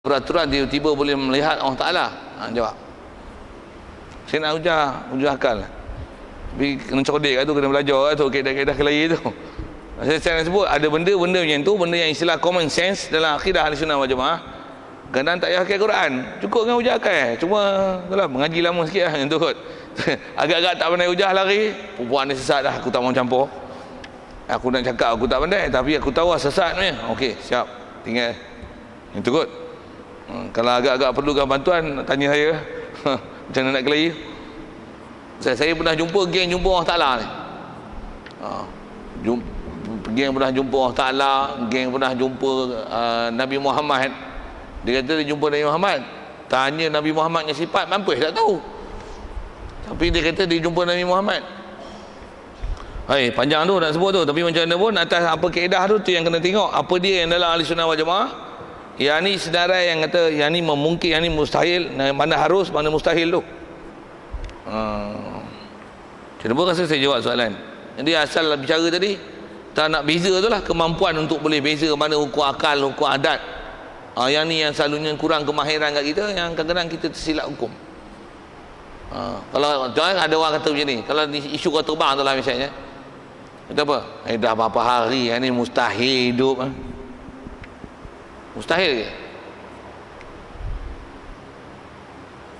peraturan tiba-tiba boleh melihat Allah Ta'ala? Jawab. Saya nak hujah akal. Tapi kena cerdik tu, kena belajar tu, kaedah-kaedah kelahi tu. Saya nak sebut ada benda-benda macam tu, benda yang istilah common sense dalam akidah Ahlussunnah wal Jamaah. Kadang tak payah pakai Quran, cukup dengan hujah akal. Cuma itulah mengaji lama sikit lah yang tu kot. Agak-agak tak pandai hujah lari, perempuan ni sesat dah, aku tak mau campur. Aku nak cakap aku tak pandai, tapi aku tahu sesat ni. Okey, siap. Tinggal. Itu kot. Kalau agak-agak perlukan bantuan, tanya saya. Macam mana nak kelahi. Saya pernah jumpa geng jumpa Allah Ta'ala ni. Geng pernah jumpa Allah Ta'ala, geng pernah jumpa Nabi Muhammad. Dia kata dia jumpa Nabi Muhammad, tanya Nabi Muhammad punya sifat, mampus tak tahu. Tapi dia kata dia jumpa Nabi Muhammad. Panjang tu nak sebut tu, tapi macam mana pun atas apa kaedah tu yang kena tengok apa dia yang dalam Ahlussunnah wal Jamaah. Yang ni senarai yang kata yang ni memungkin, yang ni mustahil, mana harus, mana mustahil tu. Macam mana rasa saya jawab soalan. Jadi asal bicara tadi tak nak beza tu lah, kemampuan untuk boleh beza mana hukum akal, hukum adat. Yang ni yang selalunya kurang kemahiran kat kita, yang kadang-kadang kita tersilap hukum. Kalau ada orang kata macam ni, kalau isu kau terbang tu lah misalnya, kata apa? Dah berapa hari yang ni mustahil hidup. Mustahil ke?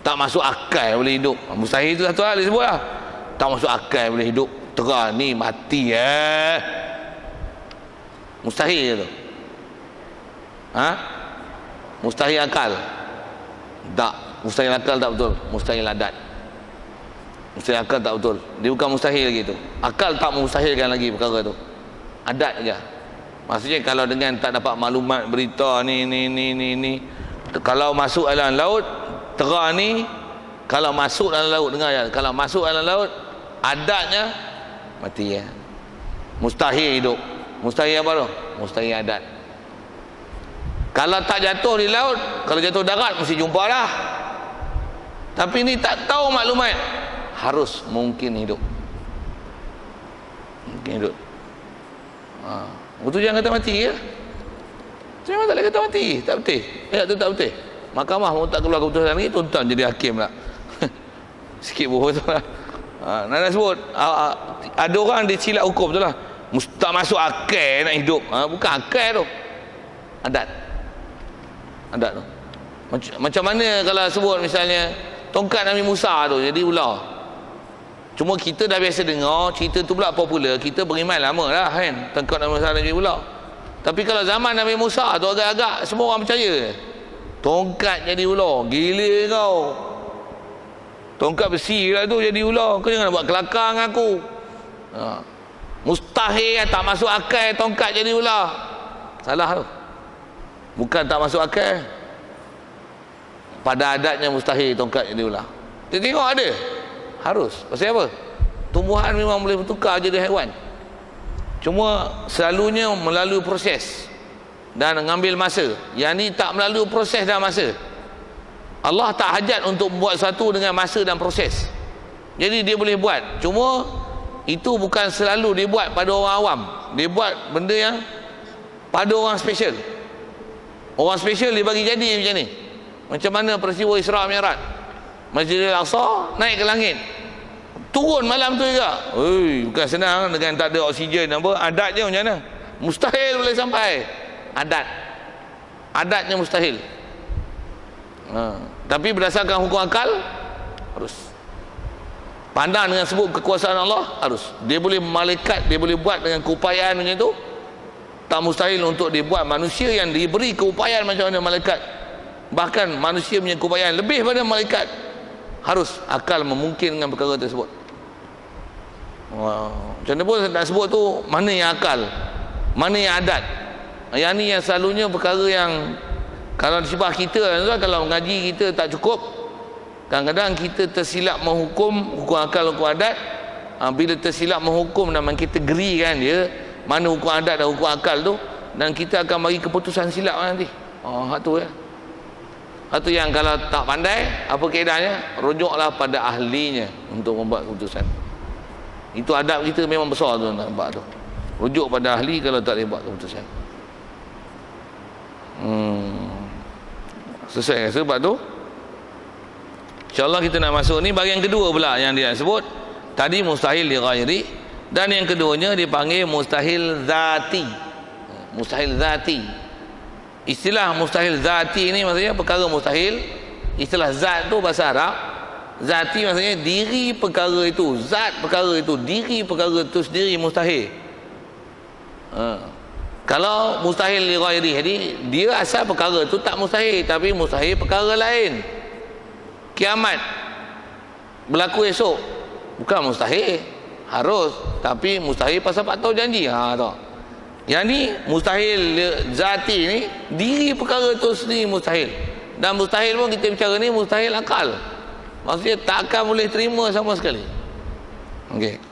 Tak masuk akal boleh hidup. Mustahil itu satu hal dia sebut lah. Tak masuk akal boleh hidup. Terang ni mati mustahil tu. Mustahil akal. Tak. Mustahil akal tak betul. Mustahil adat. Mustahil akal tak betul. Dia bukan mustahil lagi tu. Akal tak mustahilkan lagi perkara tu. Adat je. Maksudnya kalau dengan tak dapat maklumat berita ni kalau masuk dalam laut terang ni, kalau masuk dalam laut, dengar ya, kalau masuk dalam laut adatnya mati ya. Mustahil hidup. Mustahil apa tu? Mustahil adat. Kalau tak jatuh di laut, kalau jatuh darat mesti jumpa lah. Tapi ni tak tahu maklumat, harus mungkin hidup. Mungkin hidup. Betul jangan kata mati ya. Saya memang tak boleh kata mati. Tak betul. Tu tak betul. Mahkamah mau tak keluar keputusan ni, tuan-tuan jadi hakim lah. Sikit bohong tu lah. Nak sebut ada orang dia silap hukum tu lah. Tak masuk akal nak hidup. Bukan akal tu. Adat tu. Macam mana kalau sebut misalnya tongkat Nabi Musa tu jadi ular. Cuma kita dah biasa dengar cerita tu pula popular, kita beriman lama lah kan, tongkat Nabi Musa jadi ular. Tapi kalau zaman Nabi Musa tu agak-agak semua orang percaya. Tongkat jadi ular, gila kau. Tongkat besi lah tu jadi ular, kau jangan buat kelakar dengan aku. Mustahil, tak masuk akal tongkat jadi ular. Salah tu. Bukan tak masuk akal, pada adatnya mustahil tongkat jadi ular. Kita tengok ada, harus. Pasal apa? Tumbuhan memang boleh bertukar jadi haiwan. Cuma selalunya melalui proses dan mengambil masa. Yang ni tak melalui proses dan masa. Allah tak hajat untuk buat satu dengan masa dan proses. Jadi dia boleh buat. Cuma itu bukan selalu dia buat pada orang awam. Dia buat benda yang pada orang special. Orang special dia bagi jadi macam ni. Macam mana peristiwa Isra' Mi'raj. Masjidil Aqsa naik ke langit, turun malam tu juga. Bukan senang dengan tak ada oksigen apa. Adatnya macam mana? Mustahil boleh sampai. Adatnya mustahil. Tapi berdasarkan hukum akal harus. Pandang dengan sebut kekuasaan Allah harus. Dia boleh malaikat, dia boleh buat dengan keupayaan macam tu. Tak mustahil untuk dibuat manusia yang diberi keupayaan macam mana malaikat. Bahkan manusia punya keupayaan lebih pada malaikat. Harus akal memungkinkan perkara tersebut. Macam mana pun nak sebut tu, mana yang akal, mana yang adat. Yang ni yang selalunya perkara yang kalau disebab kita, kalau mengaji kita tak cukup, kadang-kadang kita tersilap menghukum hukum akal, hukum adat. Bila tersilap menghukum dan mengkategorikan dia mana hukum adat dan hukum akal tu, dan kita akan bagi keputusan silap nanti. Hak tu ya. Atau yang kalau tak pandai apa kaedahnya, rujuklah pada ahlinya untuk membuat keputusan. Itu adab kita memang besar tu, nampak tu. Rujuk pada ahli kalau tak boleh buat keputusan. Selesai. Sebab tu InsyaAllah kita nak masuk ni bahagian kedua pula yang dia sebut. Tadi mustahil li ghairi, dan yang keduanya dipanggil mustahil zati. Mustahil zati. Istilah mustahil zati ni maksudnya perkara mustahil. Istilah zat tu bahasa Arab. Zati maksudnya diri perkara itu, zat perkara itu, diri perkara itu sendiri mustahil. Kalau mustahil li ghairi, jadi dia asal perkara itu tak mustahil, tapi mustahil perkara lain. Kiamat berlaku esok, bukan mustahil, harus, tapi mustahil pasal tak tahu janji. Tahu. Yang ni mustahil zati ni, diri perkara itu sendiri mustahil. Dan mustahil pun kita bicara ni mustahil akal. Maksudnya tak akan boleh terima sama sekali. Okey.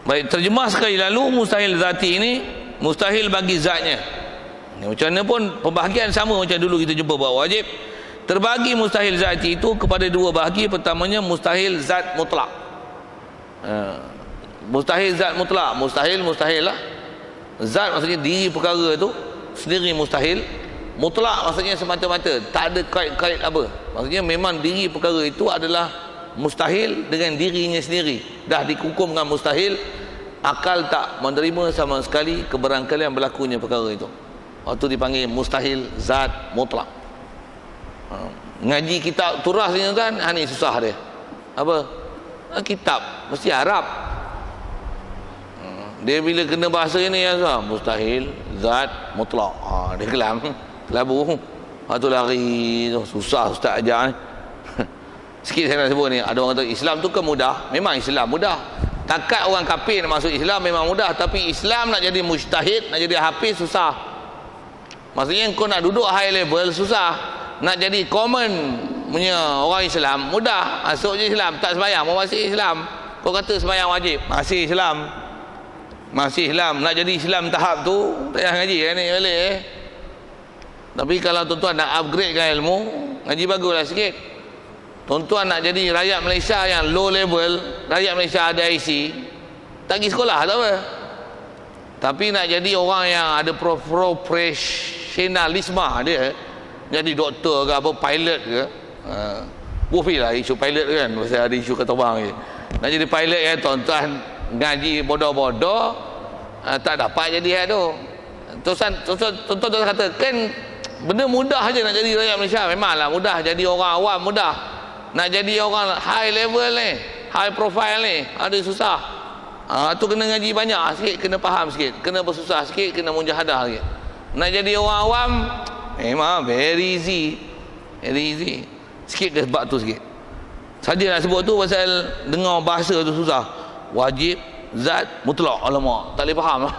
Baik, terjemah sekali lalu mustahil zati ini mustahil bagi zatnya. Macam mana pun pembahagian sama macam dulu kita jumpa bab wajib. Terbagi mustahil zati itu kepada dua bahagi. Pertamanya mustahil zat mutlak. Mustahil zat mutlak, mustahil lah. Zat maksudnya diri perkara itu sendiri mustahil. Mutlak maksudnya semata-mata tak ada kait-kait apa. Maksudnya memang diri perkara itu adalah mustahil dengan dirinya sendiri. Dah dikukumkan mustahil, akal tak menerima sama sekali keberangkalian berlakunya perkara itu. Waktu dipanggil mustahil zat mutlak. Ngaji kitab turas ni kan, ni susah dia. Apa? Kitab mesti Arab. Dia bila kena bahasa ini ya, mustahil zat mutlak. Dia kelam, kelabu. Tu lari, susah ustaz ajar ni. Sikit saya nak sebut ni, ada orang kata Islam tu kan mudah. Memang Islam mudah. Takat orang kafir nak masuk Islam memang mudah, tapi Islam nak jadi mujtahid, nak jadi hafiz susah. Maksudnya kau nak duduk high level susah. Nak jadi common punya orang Islam mudah. Masuk je Islam, tak sembahyang mau masih Islam. Kau kata sembahyang wajib, masih Islam. Masih Islam. Nak jadi Islam tahap tu tak payah ngaji ni balik. Tapi kalau tuan-tuan nak upgradekan ilmu, ngaji baguslah sikit. Tuan-tuan nak jadi rakyat Malaysia yang low level, rakyat Malaysia ada IC, tak pergi sekolah tak apa. Tapi nak jadi orang yang ada profesionalisme dia, jadi doktor ke apa, pilot ke, bufi lah isu pilot kan, pasal ada isu keterbang je. Nak jadi pilot ya tuan-tuan ngaji bodoh-bodoh, tak dapat jadi tu. Tuan-tuan kata kan benda mudah aja nak jadi rakyat Malaysia. Memanglah mudah jadi orang awam, mudah. Nak jadi orang high level ni, high profile ni, ada susah. Tu kena ngaji banyak sikit, kena faham sikit, kena bersusah sikit, kena mujahadah sikit. Nak jadi orang awam memang very easy. Very easy. Sikit ke sebab tu sikit. Saja nak sebut tu pasal dengar bahasa tu susah. Wajib, zat, mutlak. Alamak, tak boleh faham.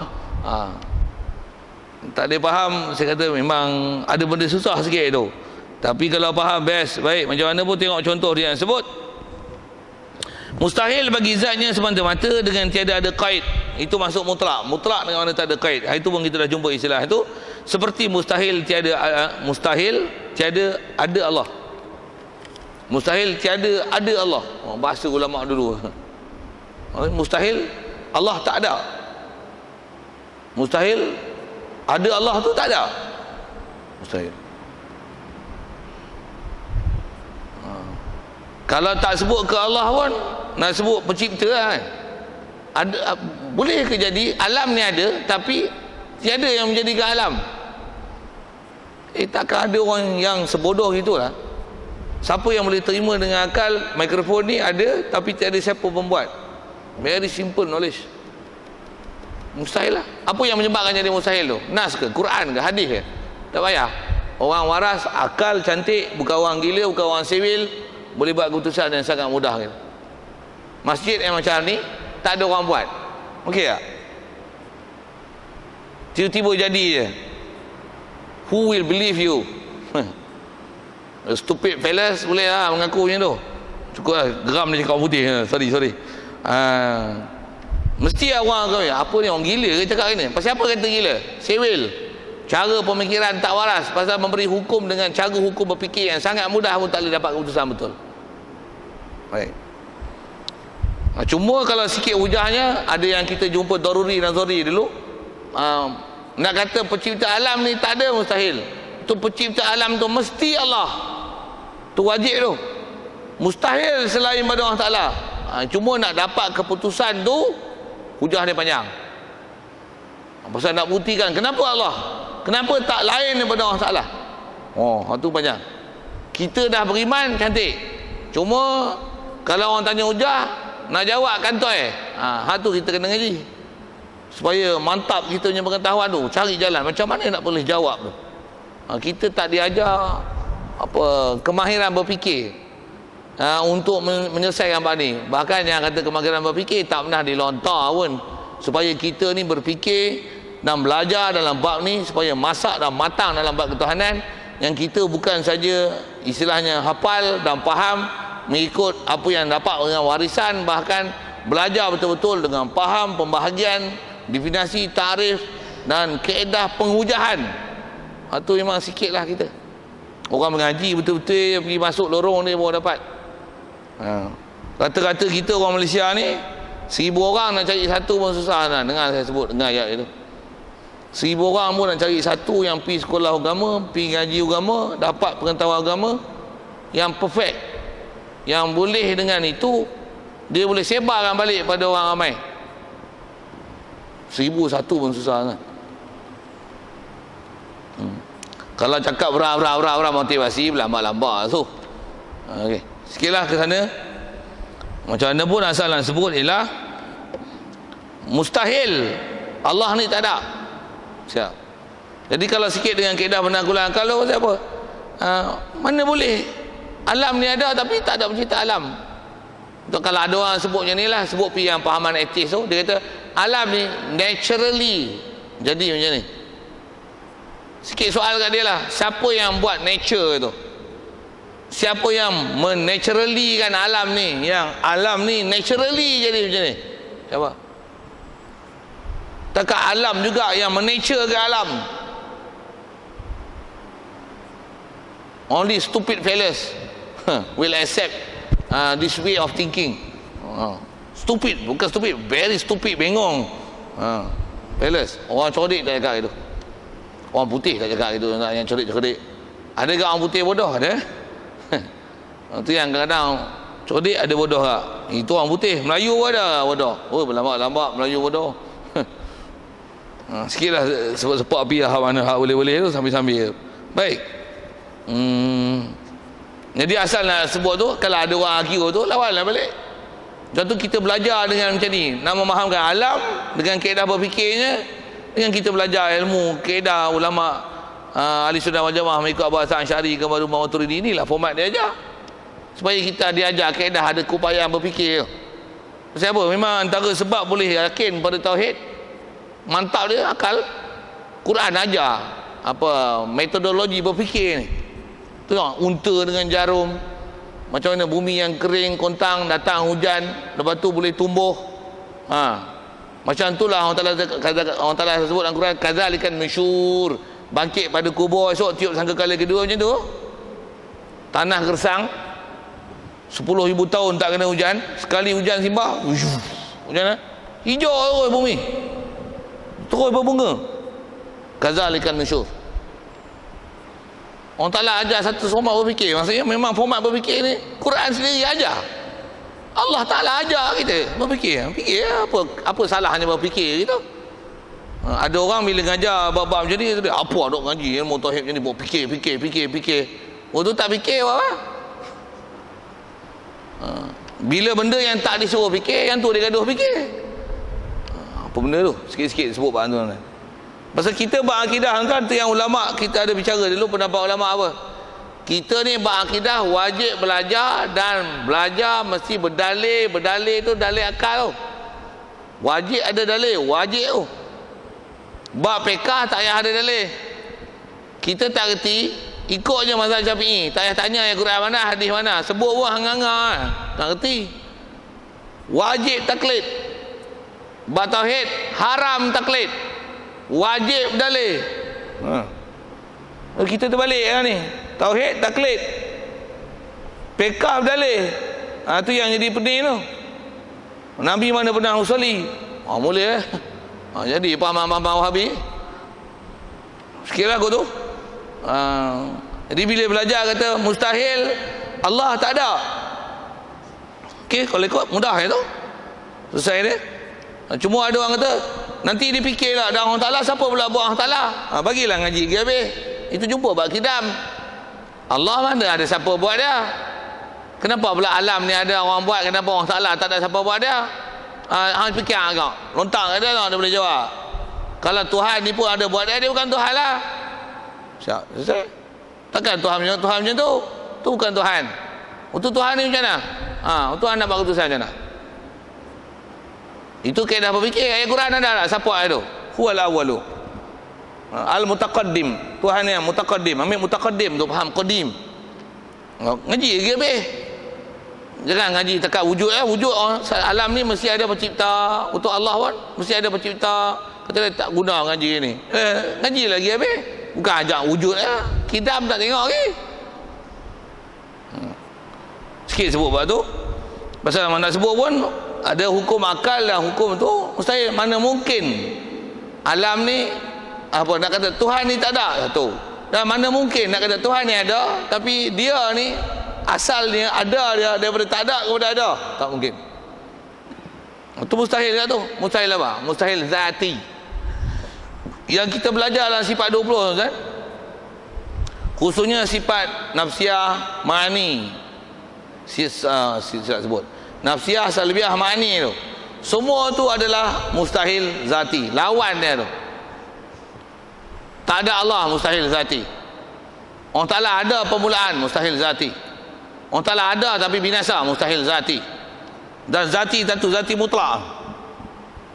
Tak boleh faham, saya kata memang ada benda susah sikit tu. Tapi kalau faham best, baik. Macam mana pun tengok contoh dia yang sebut. Mustahil bagi zatnya semata-mata dengan tiada ada kait. Itu masuk mutlak. Mutlak dengan mana tak ada kait. Itu pun kita dah jumpa istilah itu. Seperti mustahil tiada ada Allah. Mustahil tiada ada Allah. Bahasa ulama dulu. Mustahil Allah tak ada. Mustahil ada Allah tu tak ada. Mustahil. Kalau tak sebut ke Allah pun nak sebut pencipta kan. Ada, boleh ke jadi alam ni ada tapi tiada yang menjadikan alam? Takkan ada orang yang sebodoh gitulah. Siapa yang boleh terima dengan akal mikrofon ni ada tapi tiada siapa pembuat? Very simple knowledge. Mustahil lah. Apa yang menyebabkan jadi mustahil tu? Nas ke? Quran ke? Hadis ke? Tak payah. Orang waras, akal, cantik, bukan orang gila, bukan orang sivil, boleh buat keputusan yang sangat mudah gitu. Masjid yang macam ni tak ada orang buat, okey tak? Tiba-tiba jadi je. Who will believe you? Stupid fellas boleh lah mengaku macam tu. Cukup lah, geram dia cakap putih. Sorry. Mesti orang kata, apa ni orang gila ke cakap ni? Pasal apa kata gila? Sewil. Cara pemikiran tak waras, pasal memberi hukum dengan cara hukum berfikir yang sangat mudah pun tak boleh dapat keputusan betul. Baik. Cuma kalau sikit hujahnya, ada yang kita jumpa daruri nazari dulu, Nak kata pencipta alam ni tak ada, mustahil. Tu pencipta alam tu mesti Allah. Tu wajib tu. Mustahil selain pada Allah Ta'ala. Cuma nak dapat keputusan tu, hujah dia panjang. Pasal nak buktikan kenapa Allah, kenapa tak lain daripada Allah Ta'ala. Tu panjang. Kita dah beriman, cantik. Cuma kalau orang tanya hujah, nak jawab kantoi. Tu kita kena ngaji. Supaya mantap kita punya pengetahuan tu, cari jalan macam mana nak boleh jawab tu. Kita tak diajar kemahiran berfikir untuk menyelesaikan bab ni. Bahkan yang kata kemahiran berfikir tak pernah dilontar pun, supaya kita ni berfikir dan belajar dalam bab ni supaya masak dan matang dalam bab ketuhanan, yang kita bukan saja istilahnya hafal dan faham mengikut apa yang dapat dengan warisan, bahkan belajar betul-betul dengan faham pembahagian, definisi, tarif dan kaedah penghujahan. Itu memang sikit lah kita. Orang mengaji betul-betul pergi masuk lorong ni baru dapat. Kata-kata kita orang Malaysia ni 1000 orang nak cari satu pun susah. Dengar saya sebut, dengar ayat itu. 1000 orang pun nak cari satu yang pergi sekolah agama, pergi ngaji agama, dapat pengetahuan agama yang perfect, yang boleh dengan itu dia boleh sebarkan balik pada orang ramai. 1001 pun susah kan. Kalau cakap berah motivasi lambat-lambat tu. Okey, sikitlah ke sana. Macam mana pun asal nak sebut ialah mustahil Allah ni tak ada. Siap. Jadi kalau sikit dengan kaedah penanggulangan kalau siapa? Mana boleh alam ni ada tapi tak ada pencipta alam. Untuk kalau ada orang sebut macam ni lah, sebut pi yang pahaman etis tu, dia kata alam ni naturally jadi macam ni. Sikit soal kat dia lah, siapa yang buat nature tu? Siapa yang menaturally kan alam ni, yang alam ni naturally jadi macam ni? Siapa? Takkan alam juga yang menature ke alam? Only stupid fellas will accept this way of thinking. Stupid, bukan stupid, very stupid, bengong. Fellas, orang cerdik tak cakap itu. Orang putih tak cakap itu, yang cerdik-cerdik. Ada ke orang putih bodoh? Ada. Itu yang kadang-kadang cerdik ada bodoh tak? Itu orang putih. Melayu pun ada bodoh. Lambat-lambat Melayu bodoh. Sikitlah sepak api lah mana hak boleh-boleh tu sambil-sambil. Baik. Jadi asal nak sebut tu, kalau ada orang kira tu, lawanlah balik. Contoh kita belajar dengan macam ni, nak memahamkan alam dengan kaedah berfikirnya, dengan kita belajar ilmu kaedah ulama ahli sunnah wal jamaah mengikut Abu Hasan Asy'ari ke baru Maturidi, inilah format dia ajar. Supaya kita diajar kaedah, ada keupayaan berfikir. Sebab apa? Memang antara sebab boleh yakin pada tauhid, mantap dia akal. Quran ajar apa metodologi berfikir ni. Tengok unta dengan jarum, macam mana bumi yang kering kontang datang hujan, lepas tu boleh tumbuh. Macam itulah Allah Ta'ala sebut dalam Quran, kadzalikan nusyur, bangkit pada kubur esok tiup sangkakala kedua, macam tu. Tanah gersang 10,000 tahun tak kena hujan, sekali hujan simbah hujan hijau terus bumi, terus berbunga. Kadzalikan nusyur. Allah Ta'ala ajar satu format berfikir. Maksudnya memang format berfikir ni Quran sendiri ajar. Allah Ta'ala ajar kita berfikir. Fikir apa salahnya berfikir gitu. Ada orang bila ngajar bab-bab macam ni, apa dok ngaji ilmu tauhid macam ni, buat fikir. Tu tak fikir apa? Bila benda yang tak disuruh fikir, yang tu dia gaduh fikir. Apa benda tu? Sikit-sikit sebut bab tu. Pasal kita bab akidah kan, tu yang ulama kita ada bicara dulu, pendapat ulama apa? Kita ni berakidah wajib belajar, dan belajar mesti berdalil. Berdalil tu dalil akal tu. Wajib ada dalil, wajib tu. Bab fiqh tak payah ada dalil. Kita tak reti, ikut je mazhab Syafi'i. Tak payah tanya yang Quran mana, hadis mana. Sebut pun hang-hang tak reti. Wajib taklid. Bab tauhid haram taklid. Wajib dalil. Kita terbalik kan ni. Tauhid taklid, fiqh dalil. Tu yang jadi pening tu. Nabi mana pernah usolli? Boleh jadi paham Wahabi. Sikit lah aku tu. Jadi bila belajar kata mustahil Allah tak ada. Okey, kalau ikut mudah je tu. Selesai dia. Cuma ada orang kata nanti dia fikir lah dah Allah Ta'ala, siapa pula buat Allah Ta'ala? Bagilah ngaji pergi habis. Itu jumpa bab kidam. Allah mana ada siapa buat dia? Kenapa pula alam ni ada orang buat, kenapa Allah Ta'ala tak ada siapa buat dia? Hang fikir agak lontar kat dia lah, dia boleh jawab. Kalau Tuhan ni pun ada buat dia, dia bukan Tuhan lah. Siap, selesai. Takkan Tuhan macam tu? Tu bukan Tuhan. Untuk Tuhan ni macam mana? Tuhan nak buat keputusan macam mana? Itu kaedah berfikir. Ayat Quran ada tak? Siapa ayat tu? Huwal awwalu. Al-mutaqaddim. Tuhan yang mutaqaddim. Ambil mutaqaddim tu faham qadim. Ngaji lagi habis. Jangan ngaji dekat wujud wujud alam ni mesti ada pencipta. Untuk Allah pun mesti ada pencipta. Kata dia tak guna ngaji ni. Ngaji lagi habis. Bukan ajak wujud Kidam tak tengok lagi. Sikit sebut bab tu. Pasal mana nak sebut pun ada hukum akal dan hukum tu mustahil. Mana mungkin alam ni apa nak kata Tuhan ni tak ada satu. Dan mana mungkin nak kata Tuhan ni ada tapi dia ni asalnya ada dia daripada tak ada kepada ada. Tak mungkin. Itu mustahil tak tu? Mustahil apa? Mustahil zati. Yang kita belajar dalam sifat 20 kan? Khususnya sifat nafsiyah ma'ani. Sifat sebut. Nafsiyah salbiyah ma'ani tu. Semua tu adalah mustahil zati. Lawan dia tu. Tak ada Allah mustahil zati. Allah Ta'ala ada permulaan mustahil zati. Allah Ta'ala ada tapi binasa mustahil zati. Dan zati tentu zati mutlak.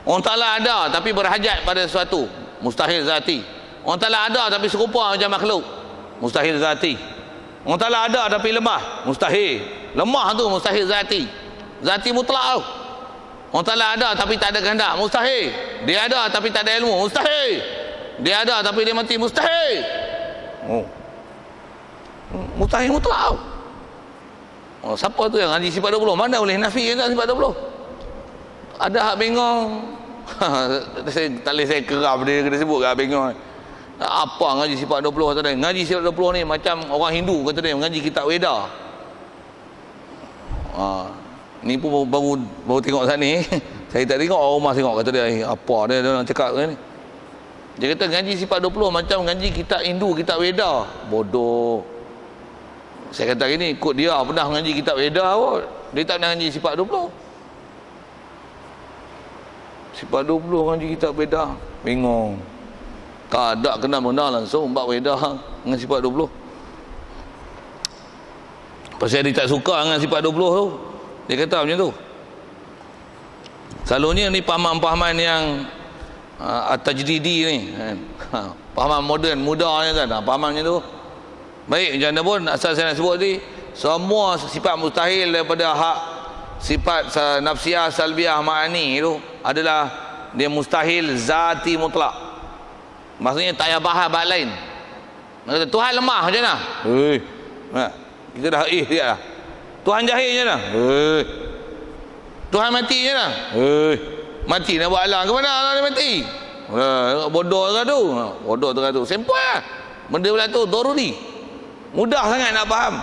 Allah Ta'ala ada tapi berhajat pada sesuatu mustahil zati. Allah Ta'ala ada tapi serupa macam makhluk mustahil zati. Allah Ta'ala ada tapi lemah mustahil. Lemah tu mustahil zati. Zati mutlak tu. Allah Ta'ala ada tapi tak ada kehendak mustahil. Dia ada tapi tak ada ilmu mustahil. Dia ada tapi dia mati mustahil. Mustahil mutlak. Siapa tu yang ngaji sifat 20? Mana boleh nafi kan sifat 20? Ada hak bengong. Tak boleh saya kerap dia kena sebut kat bengong. Apa ngaji sifat 20 kata dia? Ngaji sifat 20 ni macam orang Hindu kata dia ngaji kitab Weda. Ni pun baru tengok sana ni. Saya tak tengok, orang rumah tengok kata dia apa dia nak cakap ni. Dia kata ngaji sifat 20 macam ngaji kitab Hindu, kitab Weda. Bodoh. Saya kata gini, ikut dia pernah ngaji kitab Weda pun. Dia tak pernah ngaji sifat 20. Sifat 20 ngaji kitab Weda. Bingung. Tak ada kena-mena langsung bab Weda dengan sifat 20. Pasal dia tak suka dengan sifat 20 tu. Dia kata macam tu. Selalunya ni pahaman-pahaman yang tajdidi ni pahaman moden muda ni kan, pahaman macam tu. Baik macam mana pun asal saya nak sebut ni, semua sifat mustahil daripada hak sifat nafsiyah salbiyah ma'ani itu adalah dia mustahil zati mutlak. Maksudnya tak payah bahas bab lain. Kata Tuhan lemah macam mana? Kita dah dia lah. Tuhan jahil macam mana? Tuhan mati macam mana? Mati nak buat alam ke mana Allah dia mati? Bodoh ke tu? Bodoh tu simple lah. Benda pula tu doruri. Mudah sangat nak faham.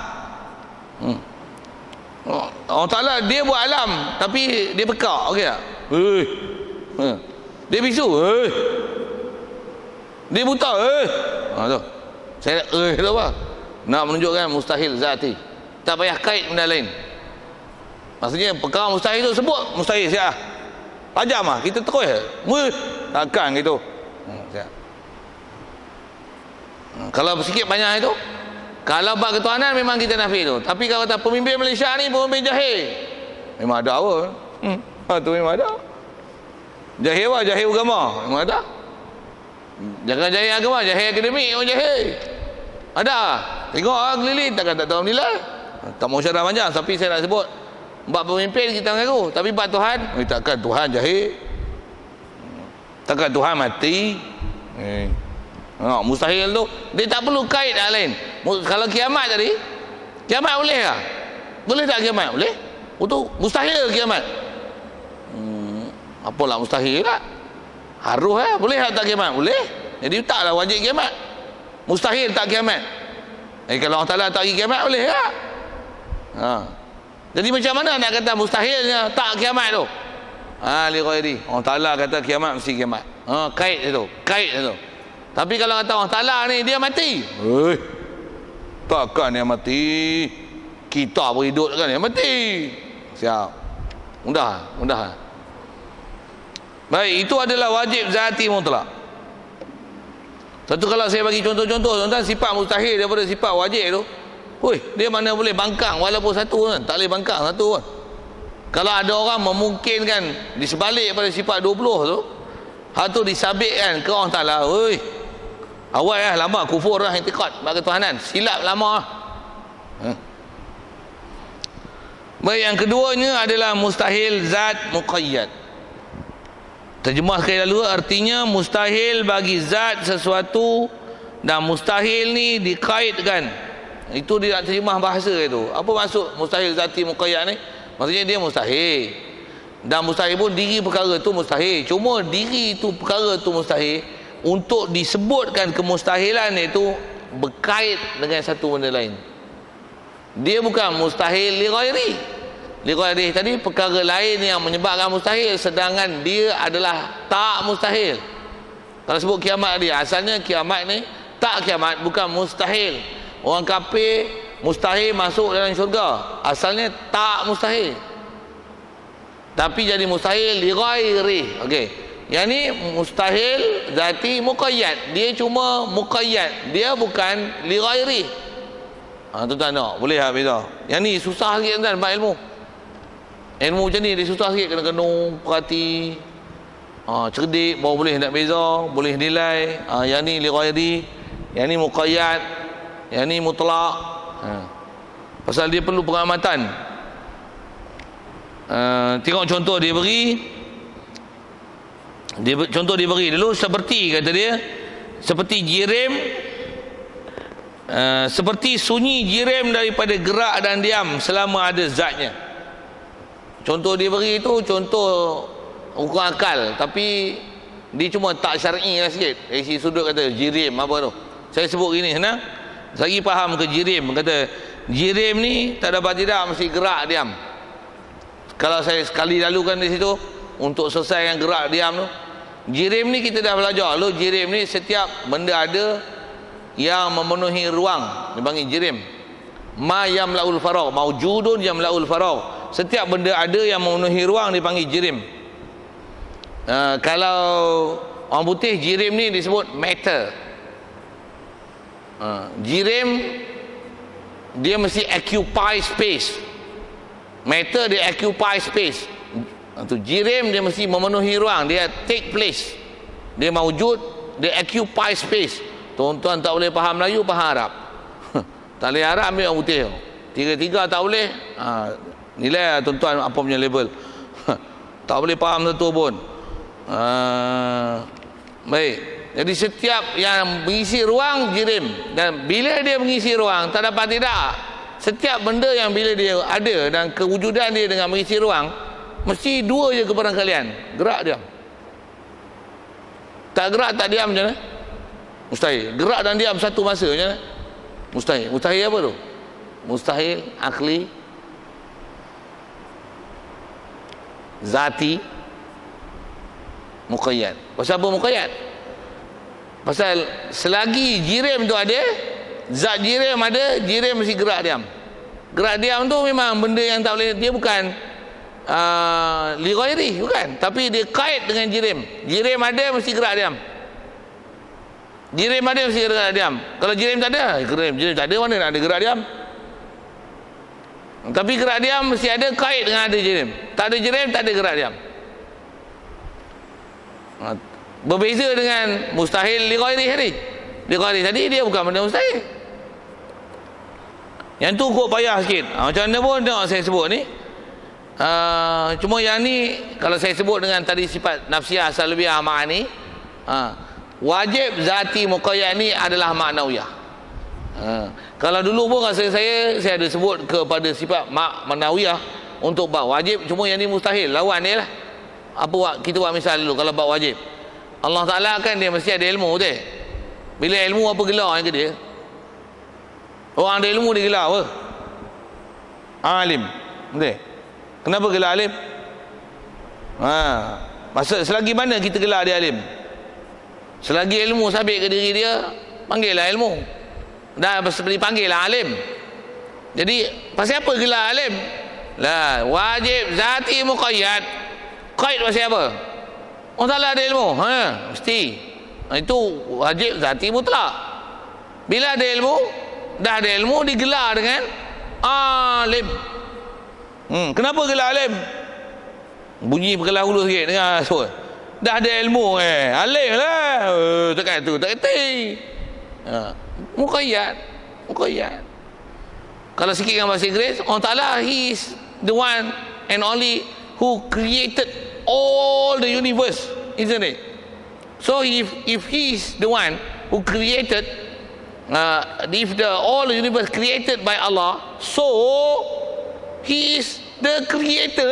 Allah Ta'ala dia buat alam tapi dia pekak, okey tak? Dia bisu, dia buta, tu. Saya tu apa? Nak menunjukkan mustahil zati. Tak payah kait benda lain. Maksudnya perkara mustahil tu sebut mustahil siap. Tajam lah kita terus. Takkan gitu. Siap. Kalau sikit banyak itu, kalau bab ketuhanan memang kita nafi tu. Tapi kalau kata pemimpin Malaysia ni pemimpin jahil, memang ada apa? Tu memang ada. Jahil apa? Jahil agama. Memang ada. Jangan jahil agama, jahil akademik pun jahil. Ada. Tengok orang keliling takkan tak tahu nilai. Tak mau syarah panjang tapi saya nak sebut bab pemimpin kita mengaku, tapi bab Tuhan, takkan Tuhan jahil. Takkan Tuhan mati. Mustahil tu dia tak perlu kait hal lain. Kalau kiamat tadi, kiamat boleh tak? Boleh tak kiamat? Boleh. Itu mustahil kiamat. Apalah mustahil tak? Harus boleh tak kiamat? Boleh. Jadi taklah wajib kiamat. Mustahil tak kiamat. Kalau Allah Ta'ala tak pergi kiamat boleh tak? Jadi macam mana nak kata mustahilnya tak kiamat tu? Li ghairi. Allah Ta'ala kata kiamat mesti kiamat. Kait itu. Tapi kalau kata Allah Ta'ala ni dia mati. Takkan dia mati. Kita berhidup kan dia mati. Siap. Mudah. Baik, itu adalah wajib zati mutlak. Satu kalau saya bagi contoh-contoh tentang sifat mustahil daripada sifat wajib tu. Dia mana boleh bangkang walaupun satu kan. Tak boleh bangkang satu kan. Kalau ada orang memungkinkan di sebalik pada sifat 20 tu, hal tu disabitkan ke Allah Ta'ala. Awal lama kufur lah i'tiqad bagi ketuhanan. Silap lama lah. Baik, yang keduanya adalah mustahil zat muqayyad. Terjemah sekali lalu, artinya mustahil bagi zat sesuatu dan mustahil ni dikaitkan. Itu dia nak terjemah bahasa itu. Apa maksud mustahil zati muqayyad ni? Maksudnya dia mustahil. Dan mustahil pun diri perkara tu mustahil. Cuma diri tu perkara tu mustahil untuk disebutkan kemustahilan itu berkait dengan satu benda lain. Dia bukan mustahil li ghairi. Li ghairi tadi perkara lain yang menyebabkan mustahil, sedangkan dia adalah tak mustahil. Kalau sebut kiamat dia, asalnya kiamat ni tak kiamat, bukan mustahil. Orang kafir mustahil masuk dalam syurga, asalnya tak mustahil. Tapi jadi mustahil li ghairi. Okey. Yang ni mustahil zati muqayyad. Dia cuma muqayyad, dia bukan li ghairi. Tuan-tuan nak boleh tak beza? Yang ni susah sikit tuan bab ilmu. Ilmu macam ni dia susah sikit, kena kenung, perhati, cerdik baru boleh nak beza, boleh nilai. Yang ni li ghairi, yang ni muqayyad, yang ni mutlak. Pasal dia perlu pengamatan. Tengok contoh dia beri. Contoh dia beri dulu, seperti kata dia, seperti jirim, seperti sunyi jirim daripada gerak dan diam selama ada zatnya. Contoh dia beri itu contoh hukum akal, tapi dia cuma tak syar'i lah sikit. Dari sisi sudut kata jirim apa tu. Saya sebut gini senang. Saya faham ke jirim. Kata jirim ni tak dapat tidak mesti gerak diam. Kalau saya sekali lalukan di situ untuk selesaikan gerak diam tu. Jirim ni kita dah belajar. Lalu jirim ni setiap benda ada yang memenuhi ruang dipanggil jirim. Ma yamlaul faragh, maujudun yamlaul faragh. Setiap benda ada yang memenuhi ruang dipanggil jirim. Kalau orang putih, jirim ni disebut matter. Jirim dia mesti occupy space. Matter dia occupy space. Jirim dia mesti memenuhi ruang, dia take place, dia maujud, dia occupy space. Tuan-tuan tak boleh faham Melayu, faham Arab. Tak boleh Arab, ambil orang putih. Tiga-tiga tak boleh. Nilai tuan-tuan apa punya level. Tak boleh faham satu pun. Baik. Jadi setiap yang mengisi ruang jirim, dan bila dia mengisi ruang tak dapat tidak, setiap benda yang bila dia ada dan kewujudan dia dengan mengisi ruang, mesti dua je kebarangkalian, gerak diam. Tak gerak tak diam macam mana? Mustahil. Gerak dan diam satu masa macam mana? Mustahil. Mustahil apa tu? Mustahil akli, zati, muqayyad. Pasal apa muqayyad? Pasal selagi jirim tu ada, zat jirim ada, jirim mesti gerak diam. Gerak diam tu memang benda yang tak boleh, dia bukan li ghairi, bukan, tapi dia kait dengan jirim. Jirim ada mesti gerak diam. Jirim ada mesti gerak diam. Kalau jirim tak ada, jirim tak ada, mana nak ada gerak diam? Tapi gerak diam mesti ada kait dengan ada jirim. Tak ada jirim, tak ada gerak diam. Berbeza dengan mustahil li ghairi tadi. Li ghairi tadi dia bukan benda mustahil. Yang tu kok payah sikit. Macam mana pun tengok saya sebut ni. Cuma yang ni kalau saya sebut dengan tadi sifat nafsiyah salbiyah ma'ani, wajib zati muqayyad ni adalah maknawiyah. Kalau dulu pun rasa saya ada sebut kepada sifat maknawiyah untuk bab wajib, cuma yang ni mustahil, lawan dia lah. Kita buat misal dulu. Kalau bab wajib, Allah Ta'ala kan dia mesti ada ilmu betul? Bila ilmu apa gelar ke dia? Orang ada ilmu dia gelar apa? Alim. Betul? Kenapa gelar alim? Maksud selagi mana kita gelar dia alim? Selagi ilmu sabit ke diri dia, panggillah ilmu. Dah dipanggillah alim. Jadi pasal apa gelar alim? Lah, wajib zati muqayyad. Qaid pasal apa? Orang Ta'ala ada ilmu. Mesti. Itu wajib zati mutlak. Bila ada ilmu, dah ada ilmu digelar dengan alim. Kenapa gelar alim? Bunyi berkelah hulu sikit dengar suara. Dah ada ilmu alim lah. Tak tu, tak kerti. Muqayyad. Kalau sikit dengan bahasa Inggeris, Allah Ta'ala, He is the one and only who created all the universe, isn't it? So if He is the one who created, if all the universe created by Allah, so He is the creator.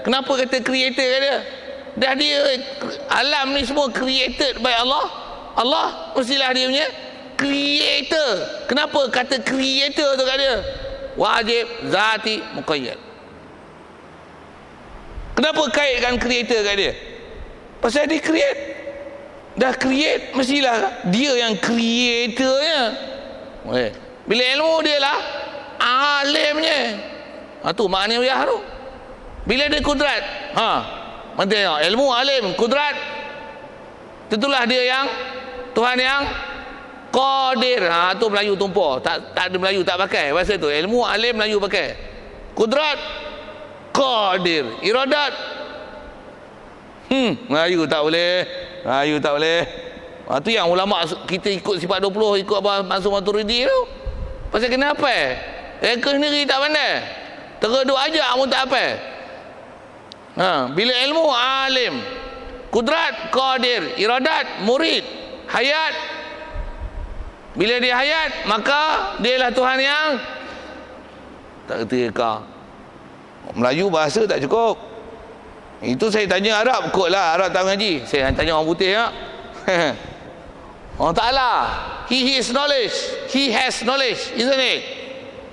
Kenapa kata creator dia? Dah dia alam ni semua created by Allah. Allah mestilah dia punya creator. Kenapa kata creator tu kat dia? Wajib zati muqayyad. Kenapa kaitkan creator kat dia? Pasal dia create. Dah create, mestilah dia yang creatornya. Bila ilmu dia lah alimnya. Tu makna wiyah tu. Bila dia kudrat, maksudnya ilmu, alim, kudrat, tentulah dia yang Tuhan yang qadir. Tu Melayu tumpah. Tak ada Melayu tak pakai bahasa tu. Ilmu, alim, Melayu pakai. Kudrat, qadir, iradat. Melayu tak boleh. Tu yang ulama kita ikut sifat 20, ikut Abah Mansur Maturidi tu. Pasal kenapa? Mereka sendiri tak pandai. Tereduk aja pun tak apa. Bila ilmu, alim, kudrat, qadir, iradat, murid, hayat. Bila dia hayat, maka dialah Tuhan yang tak kerti reka. Melayu bahasa tak cukup. Itu saya tanya Arab, kot lah Arab tak ngaji. Saya tanya orang putih ya. Allah Ta'ala, He has knowledge, isn't it?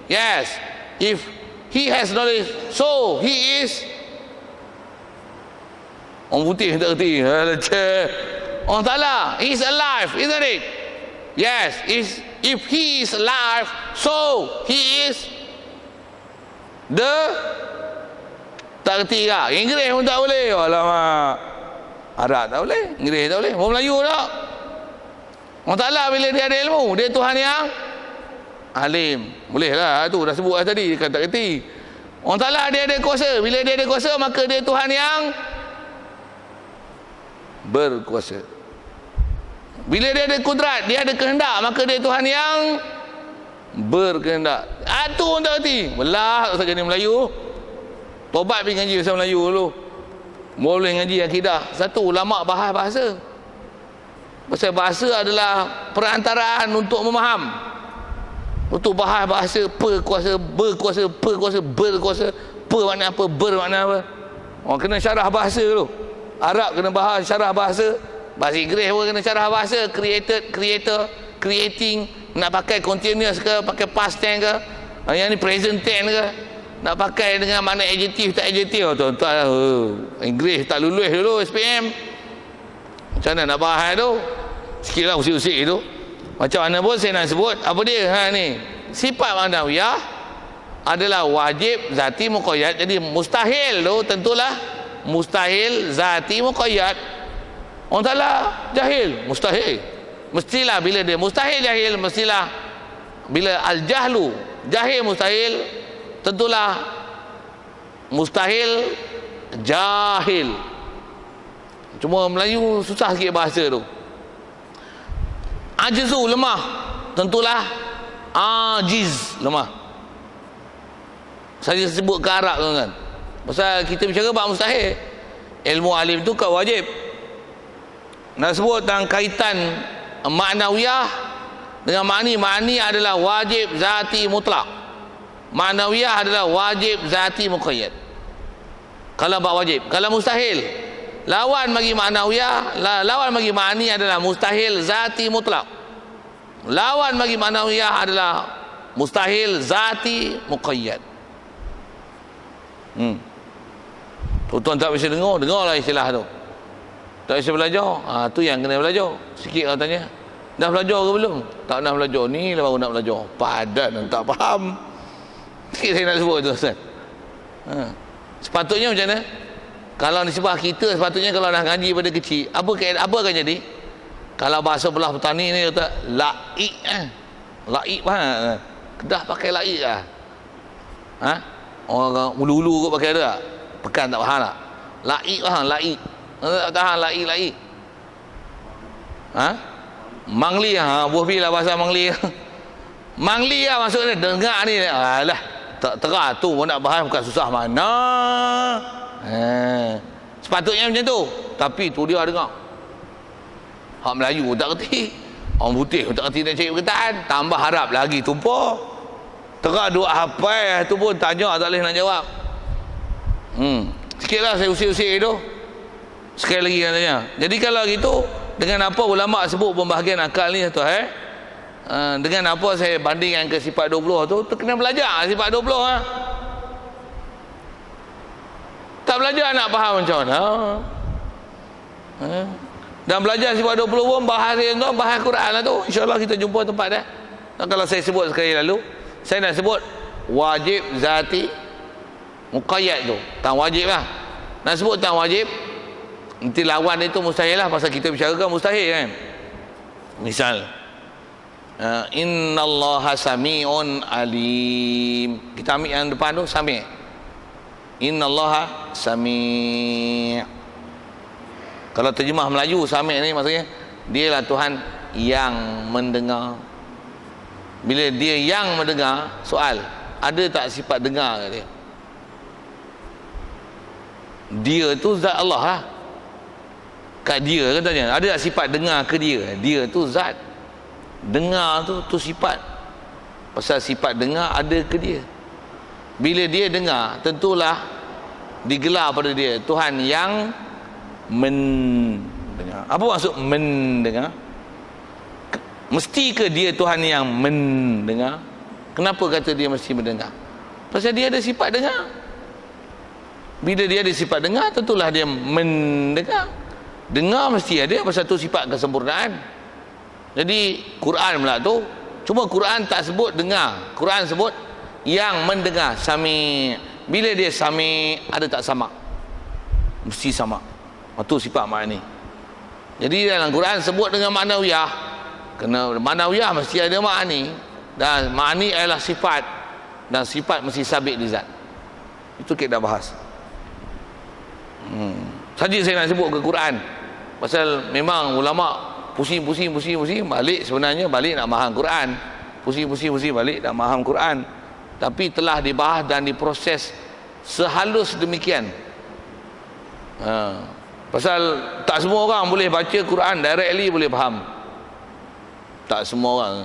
Yes. If He has knowledge, so He is. Orang putih tak kerti. Allah Ta'ala, He is alive, isn't it? Yes. If He is alive, so He is the. Tak kerti tak? Inggeris pun tak boleh. Alamak. Arab tak boleh, Inggeris tak boleh. Orang Melayu tak. Allah Ta'ala bila dia ada ilmu, dia Tuhan yang alim. Boleh lah, tu dah sebut lah tadi, dia tak kerti. Allah Ta'ala dia ada kuasa. Bila dia ada kuasa, maka dia Tuhan yang berkuasa. Bila dia ada kudrat, dia ada kehendak, maka dia Tuhan yang berkehendak. Tu orang tak kerti. Belah tak usah jadi Melayu. Tobat pergi ngaji bahasa Melayu dulu. Boleh ngaji akidah. Satu, ulama bahas bahasa. Pasal bahasa adalah perantaraan untuk memaham. Untuk bahas bahasa, perkuasa, berkuasa, perkuasa, berkuasa. Per makna apa, ber makna apa. Orang kena syarah bahasa dulu. Arab kena bahas syarah bahasa. Bahasa Inggeris pun kena syarah bahasa. Created, creator, creating. Nak pakai continuous ke, pakai past tense ke, yang ni present tense ke, nak pakai dengan makna adjective tak adjective. Tuan-tuan Inggeris tak lulus dulu SPM. Macam mana nak bahas tu? Sikit lah usik-usik tu. Macam mana pun saya nak sebut. Apa dia? Ni sifat ma'nawiyah adalah wajib zati muqayyad. Jadi mustahil tu tentulah mustahil zati muqayyad. Orang Ta'ala jahil, mustahil. Mestilah bila dia mustahil jahil, mestilah bila al-jahlu jahil mustahil, tentulah mustahil jahil. Cuma Melayu susah sikit bahasa tu. Ajzu, lemah, tentulah ajiz, lemah. Saya sebut ke Arab kan. Pasal kita bicara bab mustahil. Ilmu alim tu kau wajib. Nak sebut tentang kaitan ma'nawiyah dengan ma'ni adalah wajib zati mutlak. Ma'nawiyah adalah wajib zati muqayyad. Kalau bab wajib. Kalau mustahil, Lawan bagi ma'nawiyah, lawan bagi ma'ani adalah mustahil zati mutlak. Lawan bagi ma'nawiyah adalah mustahil zati muqayyad. Tuan tak bisa dengarlah istilah tu. Tak bisa belajar. Tu yang kena belajar. Sikit orang tanya, dah belajar ke belum? Tak nak belajar. Ni lah baru nak belajar. Padat dan tak faham. Sikit saya nak sebut tu, Ustaz. Sepatutnya macam mana? Kalau nisbah kita, sepatutnya kalau dah ngaji pada kecil, apa akan jadi? Kalau bahasa belah petani ni kata laik, laik faham? Kedah pakai laik lah. Orang ulu-ulu kot pakai ada tak? Pekan tak faham tak? Laik faham? Laik. Tak tahan laik. Mangli buah pi lah bahasa mangli. Mangli lah maksudnya dengar ni. Alah, tak terah tu pun nak bahas bukan susah mana. Sepatutnya macam tu. Tapi tu dia dengar. Hak Melayu tak kerti. Orang putih tak kerti nak cari perkataan. Tambah harap lagi tumpah. Terah duk hafal tu pun tanya tak boleh nak jawab. Sikitlah saya usir-usir tu. Sekali lagi kan tanya. Jadi kalau gitu, dengan apa ulama sebut pembahagian akal ni tu dengan apa saya bandingkan ke sifat 20 tu kena belajar sifat 20 Tak belajar nak faham macam mana. Dan belajar sifat 20 pun bahas Quran lah tu. InsyaAllah kita jumpa tempat dah. Dan kalau saya sebut sekali lalu, saya nak sebut wajib zati muqayyad tu. Tang wajib lah. Nak sebut tang wajib, nanti lawan itu mustahil lah. Pasal kita bicarakan mustahil kan. Misal innallaha sami'un alim. Kita ambil yang depan tu, sami'. Innallaha sami'. Kalau terjemah Melayu sami' ni maksudnya dialah Tuhan yang mendengar. Bila dia yang mendengar, soal, ada tak sifat dengar dia? Dia tu zat Allah lah. Kat dia kan tanya, ada tak sifat dengar ke dia? Dia tu zat. Dengar tu sifat. Pasal sifat dengar ada ke dia. Bila dia dengar, tentulah digelar pada dia Tuhan yang mendengar. Apa maksud mendengar? Mesti ke dia Tuhan yang mendengar? Kenapa kata dia mesti mendengar? Pasal dia ada sifat dengar. Bila dia ada sifat dengar, tentulah dia mendengar. Dengar mesti ada, pasal tu sifat kesempurnaan. Jadi Quran pula tu, cuma Quran tak sebut dengar. Quran sebut yang mendengar, sami. Bila dia sami, ada tak sama? Mesti sama. Itu sifat makni. Jadi dalam Quran sebut dengan ma'nawiyah. Kena ma'nawiyah mesti ada makni. Dan makni adalah sifat. Dan sifat mesti sabit di zat. Itu kita dah bahas. Saja saya nak sebut ke Quran. Pasal memang ulama pusing balik, sebenarnya balik nak faham Quran. Pusing balik nak faham Quran. Tapi telah dibahas dan diproses sehalus demikian. Pasal tak semua orang boleh baca Quran directly boleh faham. Tak semua orang.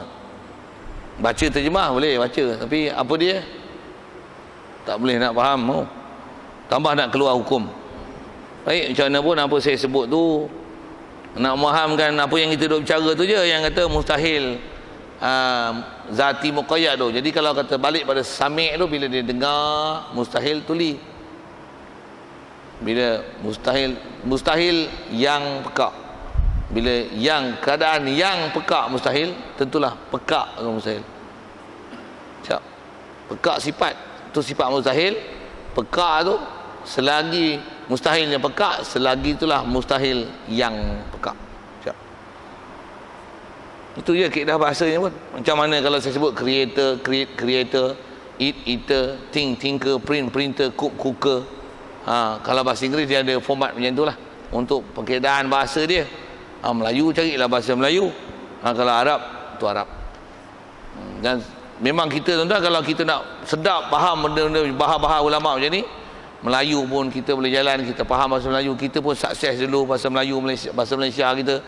Baca terjemah boleh baca, tapi apa dia? Tak boleh nak faham. Tambah nak keluar hukum. Baik, macam mana pun apa saya sebut tu, nak memahamkan apa yang kita duk bicara tu je, yang kata mustahil zati muqayyad tu. Jadi kalau kata balik pada sami' tu, bila dia dengar mustahil tuli. Bila mustahil yang pekak. Bila yang keadaan yang pekak mustahil, tentulah pekak tu mustahil. Siap. Pekak sifat tu sifat mustahil. Pekak tu selagi mustahilnya pekak, selagi itulah mustahil yang pekak. Siap. Itu je kaedah bahasanya pun. Macam mana kalau saya sebut creator, creator, eater, thinker, printer, cooker. Kalau bahasa Inggeris dia ada format macam itulah untuk perkaedaan bahasa dia. Melayu carilah bahasa Melayu. Kalau Arab tu Arab. Dan memang kita tuan-tuan, kalau kita nak sedap faham benda-benda bahasa ulama macam ni, Melayu pun kita boleh jalan, kita faham bahasa Melayu, kita pun sukses dulu bahasa Melayu, bahasa Malaysia kita.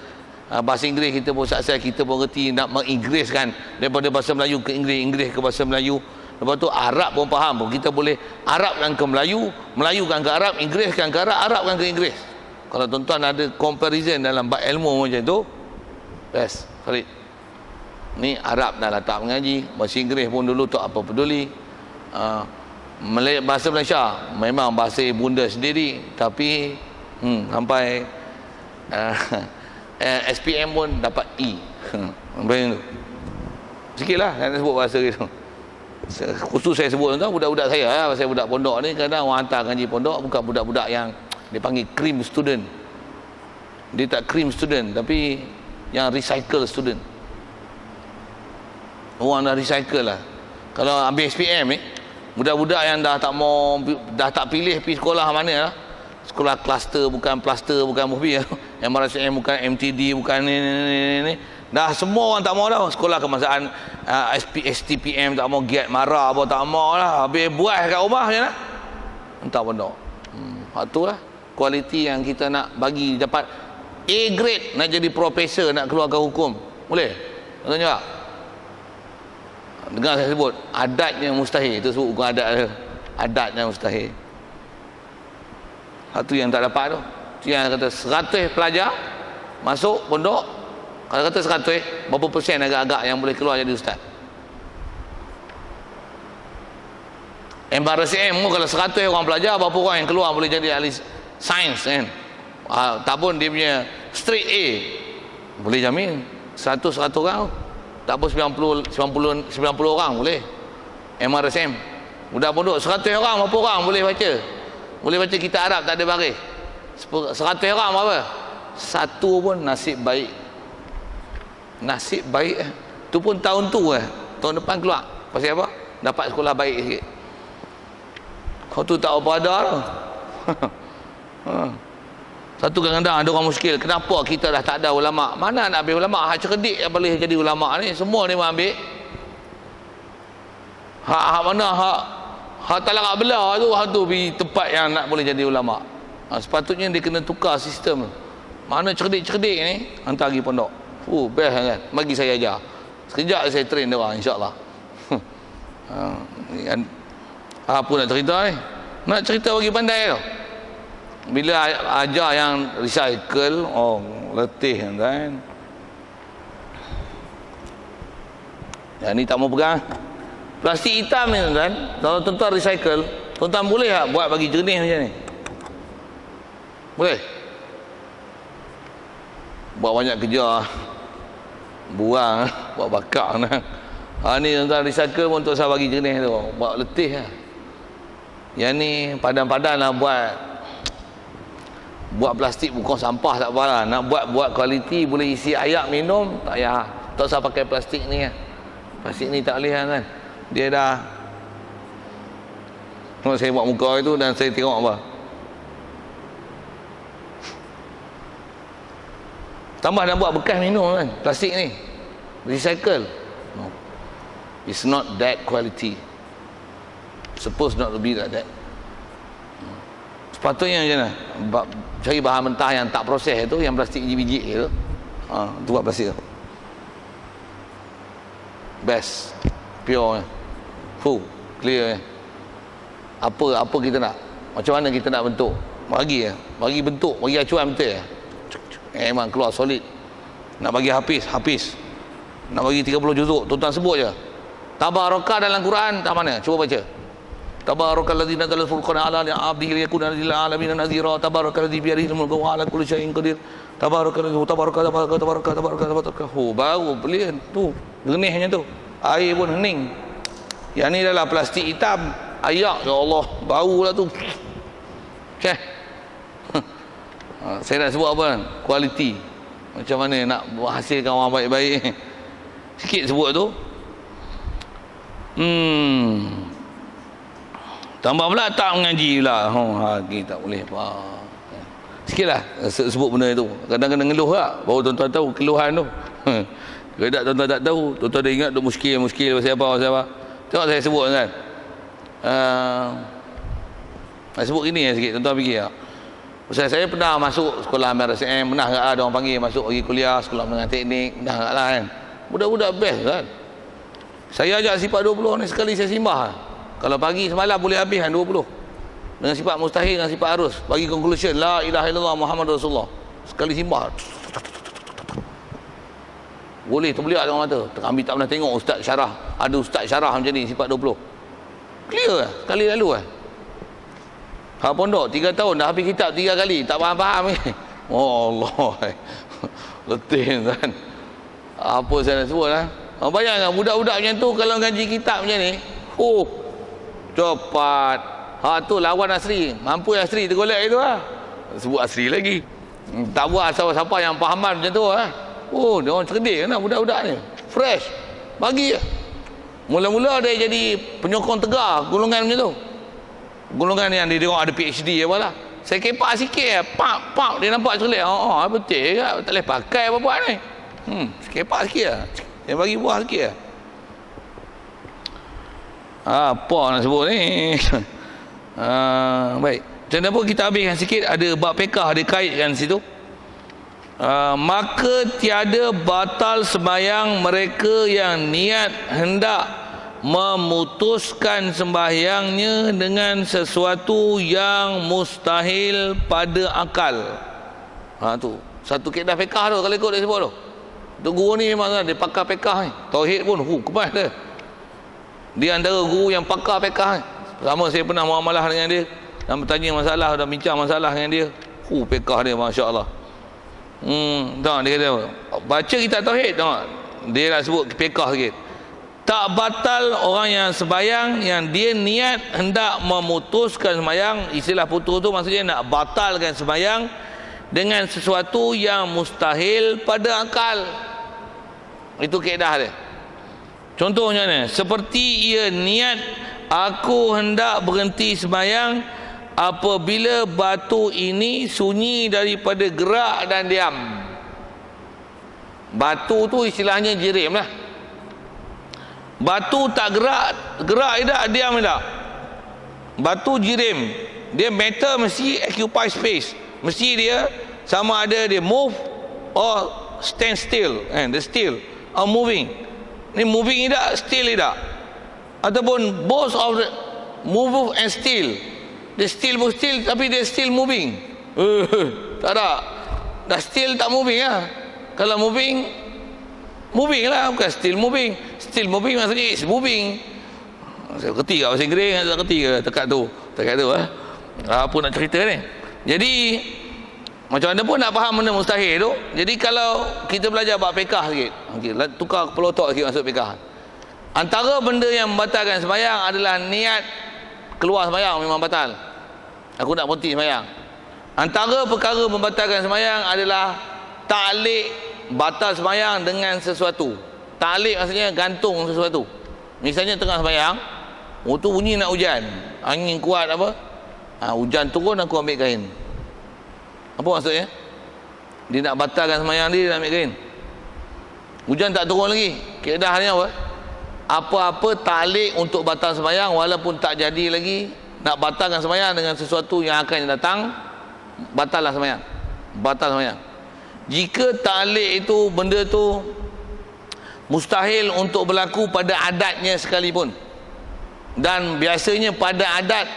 Bahasa Inggeris kita pun sukses, kita pun reti nak menginggeriskan daripada bahasa Melayu ke Inggeris, Inggeris ke bahasa Melayu. Lepas tu Arab pun faham pun, kita boleh Arabkan ke Melayu, Melayukan ke Arab, Inggeriskan ke Arab, Arabkan ke Inggeris. Kalau tuan-tuan ada comparison dalam bab ilmu macam tu, best. Farid, ni Arab dah letak mengaji, bahasa Inggeris pun dulu tak apa peduli. Bahasa Malaysia memang bahasa bunda sendiri, tapi sampai SPM pun dapat E. Macam tu. Sikitlah saya sebut bahasa gitu. Khusus saya sebut tuan, budak-budak saya, pasal budak pondok ni kadang orang hantar ngaji pondok bukan budak-budak yang dipanggil cream student. Dia tak cream student, tapi yang recycle student. Orang dah recycle lah. Kalau ambil SPM ni, budak-budak yang dah tak pilih pergi sekolah mana lah. Sekolah kluster bukan plaster, bukan movie, MRSM bukan MTD, bukan ni. Dah semua orang tak mau dah. Sekolah kemasaan STPM tak mau, GAT marah apa tak mau lah. Habis buat kat rumah je lah. Entah pondok. Hak tu lah kualiti yang kita nak bagi, dapat A grade, nak jadi profesor, nak keluarkan hukum. Boleh? Tanya tak? Dengar saya sebut adatnya mustahil. Itu sebut bukan adat, adatnya mustahil. Hak tu yang tak dapat tu. Tu yang kata 100 pelajar masuk pondok, kalau kata 100, berapa persen agak-agak yang boleh keluar jadi ustaz? MRSM kalau 100 orang pelajar, berapa orang yang keluar boleh jadi ahli sains kan? Tak pun dia punya straight A, boleh jamin 100 orang, tak pun 90 orang boleh MRSM. Budak pondok 100 orang, berapa orang boleh baca? Boleh baca kitab Arab tak ada baris. 100 orang berapa? Satu pun nasib baik. Nasib baik tu pun tahun tu tahun depan keluar. Pasal apa? Dapat sekolah baik sikit. Kau tu tak apa ada lah. Satu kadang-kadang ada orang muskil, kenapa kita dah tak ada ulama? Mana nak ambil ulama? Hak cerdik yang boleh jadi ulama ni, semua ni ambil. Hak mana hak tak larat belah tu, hak tu pergi tempat yang nak boleh jadi ulama. Sepatutnya dia kena tukar sistem. Mana cerdik-cerdik ni hantar pergi pondok. Best kan? Bagi saya ajar. Sekejap saya train dia orang, insya-Allah. Apa nak cerita ni? Nak cerita bagi pandai tau. Bila ajar yang recycle, letih kan. Yang ni tak mau pegang. Plastik hitam ni kan, kalau tuan-tuan recycle, tuan-tuan boleh tak buat bagi jernih macam ni? Boleh? Buat banyak kerja, buang, buat bakar nah. Ni tuan-tuan recycle pun untuk saya bagi jernih tu, buat letih lah. Yang ni padan-padan lah buat plastik bukan sampah tak apa lah. Nak buat kualiti, boleh isi air minum, tak payah. Tak usah pakai plastik ni kan. Plastik ni tak boleh kan. Dia dah, saya buat muka itu dan saya tengok apa. Tambah nak buat bekas minum kan, plastik ni recycle. No, it's not that quality. Supposed not to be like that. Sepatutnya macam mana? Cari bahan mentah yang tak proses itu, yang plastik biji-biji itu. Tu buat plastik tu. Best. Pure. Clear. Apa kita nak? Macam mana kita nak bentuk? Bagi bentuk, bagi acuan betul. Memang keluar solid. Nak bagi habis. Nak bagi 30 juzuk, tuan-tuan sebut je. Tabarakah dalam Quran tak mana? Cuba baca. Tabarakalladzi nazzala al-furqana 'ala 'abdihi liyakuna lil 'alamin nadhira. Tabarakalladzi bi yadihi al-mulku wa 'ala kulli syai'in qadir. Tabarakallahu tabaraka. Baru belian tu. Genihnya tu. Air pun hening. Yang ni adalah plastik hitam. Ayak, ya Allah, baulah tu. Saya nak sebut apa kan? Kualiti. Macam mana nak hasilkan orang baik-baik. Sikit sebut tu. Tambah pula tak mengaji pula. Lagi tak boleh apa. Sikitlah sebut benda itu. Kadang-kadang ngeluh tak? Baru tuan-tuan tahu keluhan tu. Kalau tak tuan-tuan tak tahu, tuan-tuan dah ingat tu muskil pasal apa. Tengok saya sebut kan. Saya sebut gini sikit, tuan-tuan fikir tak? Pasal saya pernah masuk sekolah MRSM, pernah tak ada orang panggil masuk pergi kuliah, sekolah menengah teknik, pernah tak lah kan. Budak-budak best kan. Saya ajak sifat 20 ni sekali saya simbah. Kalau pagi semalam boleh habis kan 20. dengan sifat mustahil, dengan sifat harus. Bagi conclusion, la ilaha illallah Muhammad Rasulullah. Sekali simbah, boleh terbeliak dengan mata. Kami tak pernah tengok ustaz syarah, ada ustaz syarah macam ni sifat 20. Clear lah, sekali lalu lah. Hak pondok 3 tahun dah habis kitab 3 kali, tak faham-faham ni. Oh Allah. Letih kan. Apa saya nak sebut lah. Bayangkan budak-budak macam tu kalau ngaji kitab macam ni, cepat. Tu lawan asri. Mampu asri tergolek itu lah. Sebut asri lagi. Tak buat siapa-siapa yang fahaman macam tu lah. Dia orang cerdik kan budak-budak ni. Fresh. Bagi lah. Mula-mula dia jadi penyokong tegar golongan macam tu. Golongan yang dia ada PhD apa lah. Saya kepak sikit lah. Pak. Dia nampak celik. Betul ke? Tak boleh pakai apa-apa ni. Kepak sikit lah. Dia bagi buah sikit lah. Apa nak sebut ni? Baik. Macam mana pun kita habiskan sikit. Ada bab pekah dia kaitkan situ. Maka tiada batal sembahyang mereka yang niat hendak memutuskan sembahyangnya dengan sesuatu yang mustahil pada akal. Tu satu kaedah fiqah tu kalau ikut dia sebut tu. Tu guru ni memang dia pakar fiqah ni. Tauhid pun kemas dia. Dia antara guru yang pakar fiqah ni. Pertama saya pernah muamalah dengan dia dan bertanya masalah dan bincang masalah dengan dia. Fiqah dia masya-Allah. Tengok dia kata baca kitab tauhid, tengok dia nak sebut fiqah sikit. Tak batal orang yang sembahyang yang dia niat hendak memutuskan sembahyang. Istilah putus tu maksudnya nak batalkan sembahyang dengan sesuatu yang mustahil pada akal. Itu kaedah dia. Contohnya ni, seperti ia niat aku hendak berhenti sembahyang apabila batu ini sunyi daripada gerak dan diam. Batu tu istilahnya jirim lah. Batu tak gerak tidak, diam tidak. Batu jirim. Dia metal mesti occupy space. Mesti dia sama ada dia move or stand still. Dia still or moving. Ni moving tidak, still tidak. Ataupun both of the move and still. Dia still tapi dia still moving. Tak ada. Dah still tak moving lah. Kalau moving lah, bukan still moving. Still moving maksudnya it's moving. Saya kerti kat bahasa Inggeris, tak kerti ke tekat tu apa nak cerita ni. Jadi macam mana pun nak faham benda mustahil tu. Jadi kalau kita belajar bab fiqah sikit, tukar kepala otak sikit masuk fiqah. Antara benda yang membatalkan sembahyang adalah niat keluar sembahyang memang batal. Aku nak berhenti sembahyang. Antara perkara membatalkan sembahyang adalah ta'liq, batal sembahyang dengan sesuatu. Ta'liq maksudnya gantung sesuatu. Misalnya tengah sembahyang, tu bunyi nak hujan, angin kuat apa, hujan turun aku ambil kain. Apa maksudnya? Dia nak batalkan sembahyang dia nak ambil kain. Hujan tak turun lagi. Kaedahnya apa? Apa-apa ta'liq untuk batal sembahyang walaupun tak jadi lagi, nak batalkan sembahyang dengan sesuatu yang akan datang, batallah sembahyang. Batal sembahyang. Jika ta'liq itu, benda tu mustahil untuk berlaku pada adatnya sekalipun, dan biasanya pada adat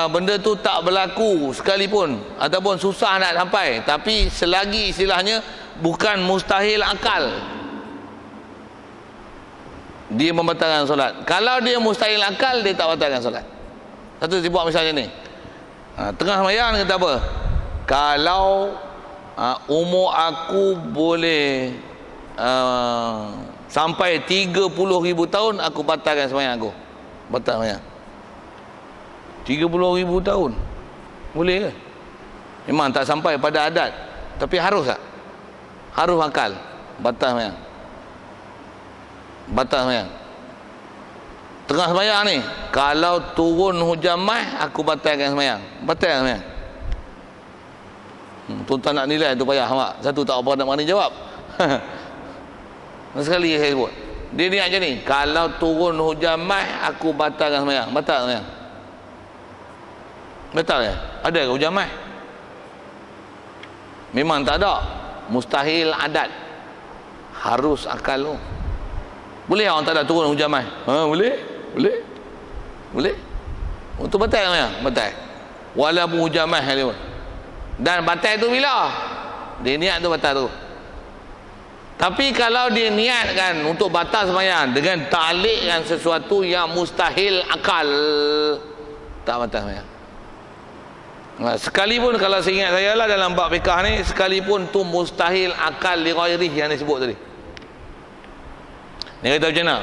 benda tu tak berlaku sekalipun ataupun susah nak sampai, tapi selagi istilahnya bukan mustahil akal, dia membatalkan solat. Kalau dia mustahil akal, dia tak batalkan solat. Satu dia buat misalnya ni, tengah sembahyang kata apa, kalau umur aku boleh sampai 30,000 tahun, aku batalkan sembahyang aku. Batal sembahyang. 30,000 tahun boleh ke? Memang tak sampai pada adat, tapi harus tak? Harus akal. Batal sembahyang. Batal sembahyang. Tengah sembahyang ni, kalau turun hujan mai, aku batalkan sembahyang. Batal sembahyang. Tuan-tuan nak nilai tu payah mak. Satu tak apa nak mana jawab. Sekali saya sebut. Dia niat macam ni, kalau turun hujan mai, aku batalkan sembahyang. Batal sembahyang. Betul ya? Ada ke hujan mai? Memang tak ada. Mustahil adat. Harus akal tu. Boleh orang tak ada turun hujan mai? Boleh? Boleh? Boleh? Untuk batal sembahyang? Batal. walaupun hujan mah dia. Dan batal tu bila? Dia niat tu batal tu. Tapi kalau dia niatkan untuk batal sembahyang dengan ta'liqkan sesuatu yang mustahil akal, tak batal sembahyang. Sekalipun kalau saya ingat saya lah dalam bab fiqh ni, sekalipun tu mustahil akal li ghairihi yang disebut tadi. Dia kata macam mana?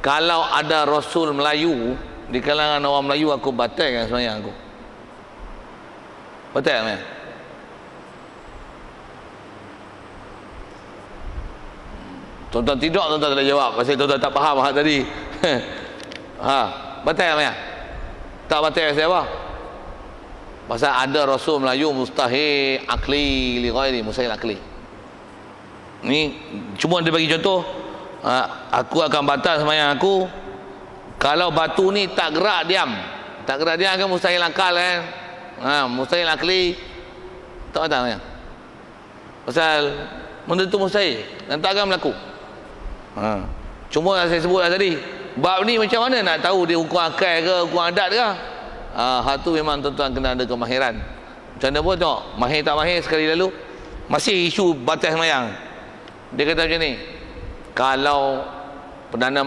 Kalau ada Rasul Melayu di kalangan orang Melayu, aku batalkan sembahyang aku. Batal kan? Tuan-tuan tidak, tuan-tuan tak jawab pasal tuan-tuan tak faham hak tadi. Batal kan? Tak batal pasal apa? Pasal ada Rasul Melayu mustahil akli li ghairi, mustahil akli. Ni cuma dia bagi contoh. Aku akan batal sembahyang aku kalau batu ni tak gerak diam. Tak gerak diam kan mustahil akal kan. Mustahil akli tak batal sembahyang. Pasal benda tu mustahil dan tak akan berlaku. Cuma saya sebutlah tadi, bab ni macam mana nak tahu dia hukum akal ke hukum adat ke? Hal tu memang tuan-tuan kena ada kemahiran. Macam mana pun tengok, mahir tak mahir sekali lalu masih isu batal sembahyang. Dia kata macam ni, kalau Perdana